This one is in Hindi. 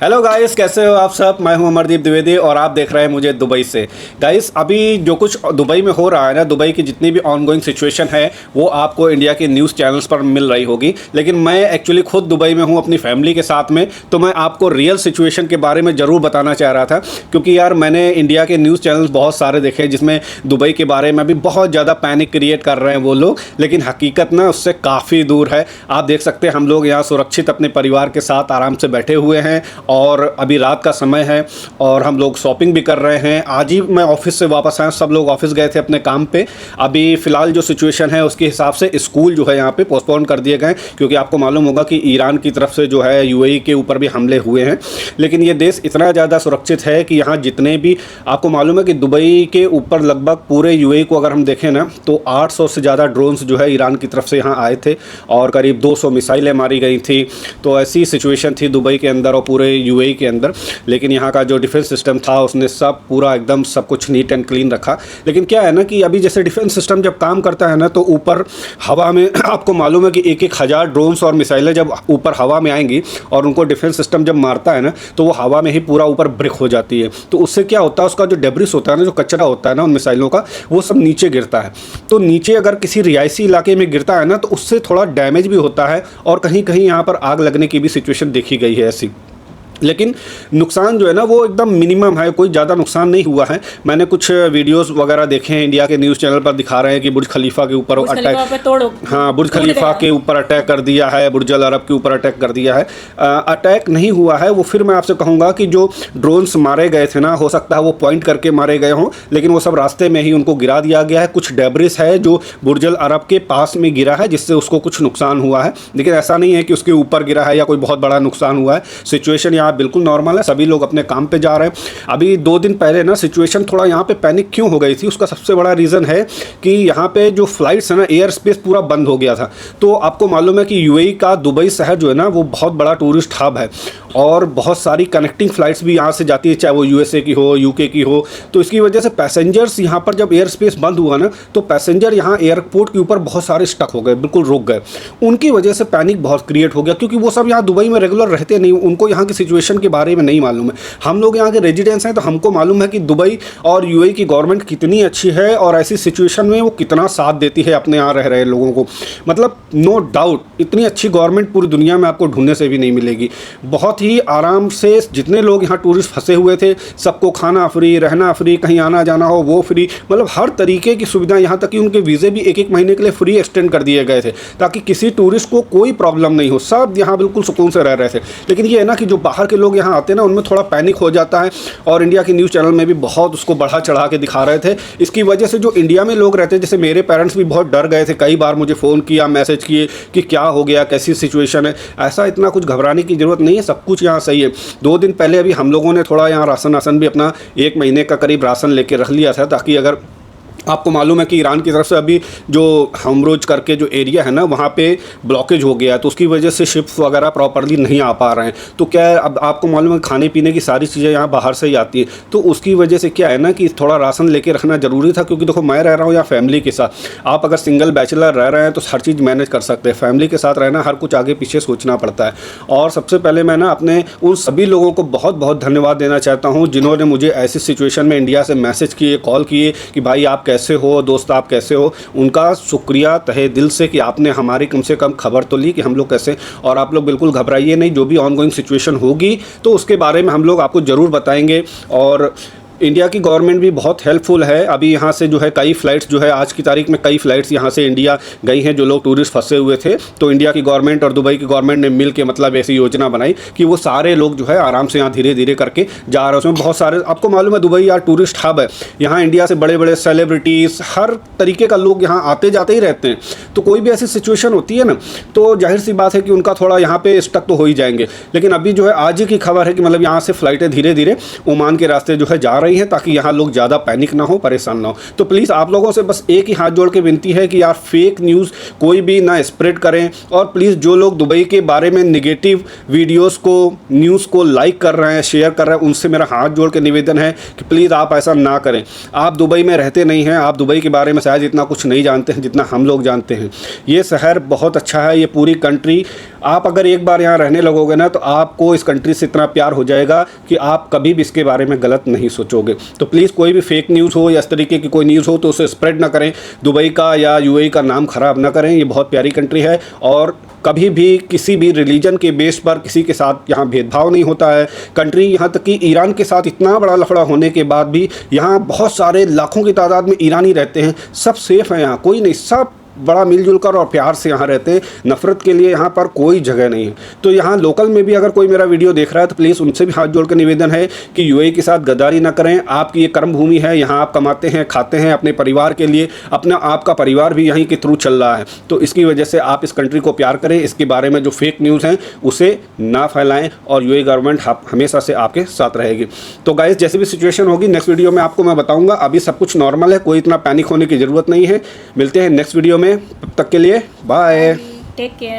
हेलो गाइस, कैसे हो आप सब। मैं हूं अमरदीप द्विवेदी और आप देख रहे हैं मुझे दुबई से। गाइस, अभी जो कुछ दुबई में हो रहा है ना, दुबई की जितनी भी ऑनगोइंग सिचुएशन है वो आपको इंडिया के न्यूज़ चैनल्स पर मिल रही होगी, लेकिन मैं एक्चुअली खुद दुबई में हूं अपनी फैमिली के साथ में, तो मैं आपको रियल सिचुएशन के बारे में ज़रूर बताना चाह रहा था। क्योंकि यार मैंने इंडिया के न्यूज़ चैनल्स बहुत सारे देखे जिसमें दुबई के बारे में भी बहुत ज़्यादा पैनिक क्रिएट कर रहे हैं वो लोग, लेकिन हकीकत ना उससे काफ़ी दूर है। आप देख सकते हैं हम लोग यहाँ सुरक्षित अपने परिवार के साथ आराम से बैठे हुए हैं और अभी रात का समय है और हम लोग शॉपिंग भी कर रहे हैं। आज ही मैं ऑफिस से वापस आया, सब लोग ऑफिस गए थे अपने काम पे। अभी फ़िलहाल जो सिचुएशन है उसके हिसाब से स्कूल जो है यहाँ पे पोस्टपोन कर दिए गए, क्योंकि आपको मालूम होगा कि ईरान की तरफ से जो है यूएई के ऊपर भी हमले हुए हैं। लेकिन ये देश इतना ज़्यादा सुरक्षित है कि यहाँ जितने भी, आपको मालूम है कि दुबई के ऊपर लगभग पूरे यूएई को अगर हम देखें ना तो 800 से ज़्यादा ड्रोन्स जो है ईरान की तरफ से यहाँ आए थे और करीब 200 मिसाइलें मारी गई थी। तो ऐसी सिचुएशन थी दुबई के अंदर और पूरे यूएई के अंदर। लेकिन यहाँ का जो डिफेंस सिस्टम था उसने सब पूरा एकदम सब कुछ नीट एंड क्लीन रखा। लेकिन क्या है ना कि अभी जैसे डिफेंस सिस्टम जब काम करता है ना तो ऊपर हवा में आपको मालूम है कि एक हज़ार ड्रोन्स और मिसाइलें जब ऊपर हवा में आएंगी और उनको डिफेंस सिस्टम जब मारता है ना तो वो हवा में ही पूरा ऊपर ब्रेक हो जाती है। तो उससे क्या होता है, उसका जो डेब्रिस होता है ना, जो कचरा होता है ना उन मिसाइलों का, वो सब नीचे गिरता है। तो नीचे अगर किसी रिहायशी इलाके में गिरता है ना तो उससे थोड़ा डैमेज भी होता है और कहीं कहीं यहाँ पर आग लगने की भी सिचुएशन देखी गई है ऐसी। लेकिन नुकसान जो है ना वो एकदम मिनिमम है, कोई ज़्यादा नुकसान नहीं हुआ है। मैंने कुछ वीडियोस वगैरह देखे हैं, इंडिया के न्यूज़ चैनल पर दिखा रहे हैं कि बुर्ज खलीफा के ऊपर अटैक, हाँ बुर्ज खलीफा के ऊपर अटैक कर दिया है, बुर्ज अल अरब के ऊपर अटैक कर दिया है। अटैक नहीं हुआ है वो, फिर मैं आपसे कहूँगा कि जो ड्रोन्स मारे गए थे ना, हो सकता है वो पॉइंट करके मारे गए हों, लेकिन वो सब रास्ते में ही उनको गिरा दिया गया है। कुछ डेब्रिस है जो बुर्ज अल अरब के पास में गिरा है जिससे उसको कुछ नुकसान हुआ है, लेकिन ऐसा नहीं है कि उसके ऊपर गिरा है या कोई बहुत बड़ा नुकसान हुआ है। सिचुएशन यहाँ बिल्कुल नॉर्मल है, सभी लोग अपने काम पे जा रहे हैं। अभी 2 दिन पहले ना सिचुएशन थोड़ा यहाँ पे पैनिक क्यों हो गई थी, उसका सबसे बड़ा रीज़न है कि यहाँ पे जो फ्लाइट्स है ना, एयर स्पेस पूरा बंद हो गया था। तो आपको मालूम है कि यूएई का दुबई शहर जो है ना वो बहुत बड़ा टूरिस्ट हब है और बहुत सारी कनेक्टिंग फ़्लाइट्स भी यहाँ से जाती है, चाहे वो यूएसए की हो, यूके की हो। तो इसकी वजह से पैसेंजर्स यहाँ पर जब एयर स्पेस बंद हुआ ना तो पैसेंजर यहाँ एयरपोर्ट के ऊपर बहुत सारे स्टक हो गए, बिल्कुल रुक गए। उनकी वजह से पैनिक बहुत क्रिएट हो गया, क्योंकि वो सब यहाँ दुबई में रेगुलर रहते नहीं, उनको यहाँ की सिचुएशन के बारे में नहीं मालूम है। हम लोग यहाँ के रेजिडेंट्स हैं तो हमको मालूम है कि दुबई और यूएई की गवर्नमेंट कितनी अच्छी है और ऐसी सिचुएशन में वो कितना साथ देती है अपने यहाँ रह रहे लोगों को। मतलब नो डाउट इतनी अच्छी गवर्नमेंट पूरी दुनिया में आपको ढूंढने से भी नहीं मिलेगी। बहुत ही आराम से जितने लोग यहाँ टूरिस्ट फंसे हुए थे सबको खाना फ्री, रहना फ्री, कहीं आना जाना हो वो फ्री, मतलब हर तरीके की सुविधा, यहाँ तक कि उनके वीज़े भी 1-1 महीने के लिए फ्री एक्सटेंड कर दिए गए थे ताकि किसी टूरिस्ट को कोई प्रॉब्लम नहीं हो। सब यहाँ बिल्कुल सुकून से रह रहे थे। लेकिन ये है ना कि जो बाहर के लोग यहाँ आते हैं ना उनमें थोड़ा पैनिक हो जाता है और इंडिया के न्यूज़ चैनल में भी बहुत उसको बढ़ा चढ़ा के दिखा रहे थे। इसकी वजह से जो इंडिया में लोग रहते हैं, जैसे मेरे पेरेंट्स भी बहुत डर गए थे, कई बार मुझे फ़ोन किया, मैसेज किए कि क्या हो गया, कैसी सिचुएशन है। ऐसा इतना कुछ घबराने की ज़रूरत नहीं है, सब कुछ यहाँ सही है। 2 दिन पहले अभी हम लोगों ने थोड़ा यहाँ राशन भी अपना 1 महीने का करीब राशन लेके रख लिया था, ताकि अगर आपको मालूम है कि ईरान की तरफ से अभी जो हमरोज करके जो एरिया है ना वहाँ पे ब्लॉकेज हो गया है, तो उसकी वजह से शिप्स वगैरह प्रॉपर्ली नहीं आ पा रहे हैं। तो क्या है, अब आपको मालूम है खाने पीने की सारी चीज़ें यहाँ बाहर से ही आती है, तो उसकी वजह से क्या है ना कि थोड़ा राशन लेके रखना ज़रूरी था। क्योंकि देखो मैं रह रहा हूँ यहाँ फैमिली के साथ, आप अगर सिंगल बैचलर रह रहे हैं तो हर चीज़ मैनेज कर सकते हैं, फैमिली के साथ रहना हर कुछ आगे पीछे सोचना पड़ता है। और सबसे पहले मैं ना अपने उन सभी लोगों को बहुत बहुत धन्यवाद देना चाहता हूँ जिन्होंने मुझे ऐसी सिचुएशन में इंडिया से मैसेज किए, कॉल किए कि भाई आप कैसे हो, दोस्त आप कैसे हो। उनका शुक्रिया तहे दिल से कि आपने हमारी कम से कम खबर तो ली कि हम लोग कैसे। और आप लोग बिल्कुल घबराइए नहीं, जो भी ऑनगोइंग सिचुएशन होगी तो उसके बारे में हम लोग आपको ज़रूर बताएंगे। और इंडिया की गवर्नमेंट भी बहुत हेल्पफुल है। अभी यहाँ से जो है कई फ़्लाइट्स जो है आज की तारीख में कई फ़्लाइट्स यहाँ से इंडिया गई हैं, जो लोग टूरिस्ट फंसे हुए थे। तो इंडिया की गवर्नमेंट और दुबई की गवर्नमेंट ने मिल के मतलब ऐसी योजना बनाई कि वो सारे लोग जो है आराम से यहाँ धीरे धीरे करके जा रहे हैं। उसमें बहुत सारे, आपको मालूम है दुबई यार टूरिस्ट हब है, यहाँ इंडिया से बड़े बड़े सेलिब्रिटीज़ हर तरीके का लोग यहाँ आते जाते ही रहते हैं। तो कोई भी ऐसी सिचुएशन होती है ना तो जाहिर सी बात है कि उनका थोड़ा यहाँ पे स्टक तो हो ही जाएंगे। लेकिन अभी जो है आज ही की खबर है कि मतलब यहाँ से फ़्लाइटें धीरे धीरे ओमान के रास्ते जो है जा रही हैं, ताकि यहाँ लोग ज़्यादा पैनिक ना हो, परेशान ना हो। तो प्लीज़ आप लोगों से बस एक ही हाथ जोड़ के विनती है कि यार फेक न्यूज़ कोई भी ना स्प्रेड करें। और प्लीज़ जो लोग दुबई के बारे में नेगेटिव वीडियोस को, न्यूज़ को लाइक कर रहे हैं, शेयर कर रहे हैं, उनसे मेरा हाथ जोड़ के निवेदन है कि प्लीज़ आप ऐसा ना करें। आप दुबई में रहते नहीं हैं, आप दुबई के बारे में शायद इतना कुछ नहीं जानते हैं जितना हम लोग जानते हैं। ये शहर बहुत अच्छा है, ये पूरी कंट्री आप अगर एक बार यहाँ रहने लगोगे ना तो आपको इस कंट्री से इतना प्यार हो जाएगा कि आप कभी भी इसके बारे में गलत नहीं सोचोगे। तो प्लीज़ कोई भी फेक न्यूज़ हो या इस तरीके की कोई न्यूज़ हो तो उसे स्प्रेड ना करें, दुबई का या यूएई का नाम ख़राब ना करें। ये बहुत प्यारी कंट्री है और कभी भी किसी भी रिलीजन के बेस पर किसी के साथ यहाँ भेदभाव नहीं होता है। कंट्री यहाँ तक कि ईरान के साथ इतना बड़ा लफड़ा होने के बाद भी यहाँ बहुत सारे लाखों की तादाद में ईरानी रहते हैं, सब सेफ़ हैं, यहाँ कोई नहीं, सब बड़ा मिलजुल कर और प्यार से यहाँ रहते हैं। नफ़रत के लिए यहाँ पर कोई जगह नहीं है। तो यहाँ लोकल में भी अगर कोई मेरा वीडियो देख रहा है तो प्लीज़ उनसे भी हाथ जोड़ कर निवेदन है कि यूएई के साथ गद्दारी ना करें। आपकी ये कर्म भूमि है, यहाँ आप कमाते हैं, खाते हैं अपने परिवार के लिए, अपना आपका परिवार भी यहीं के थ्रू चल रहा है। तो इसकी वजह से आप इस कंट्री को प्यार करें, इसके बारे में जो फेक न्यूज़ हैं उसे ना फैलाएं और यूएई गवर्नमेंट हमेशा से आपके साथ रहेगी। तो गाइस जैसे भी सिचुएशन होगी नेक्स्ट वीडियो में आपको मैं बताऊँगा। अभी सब कुछ नॉर्मल है, कोई इतना पैनिक होने की ज़रूरत नहीं है। मिलते हैं नेक्स्ट वीडियो में, तब तक के लिए बाय, टेक केयर।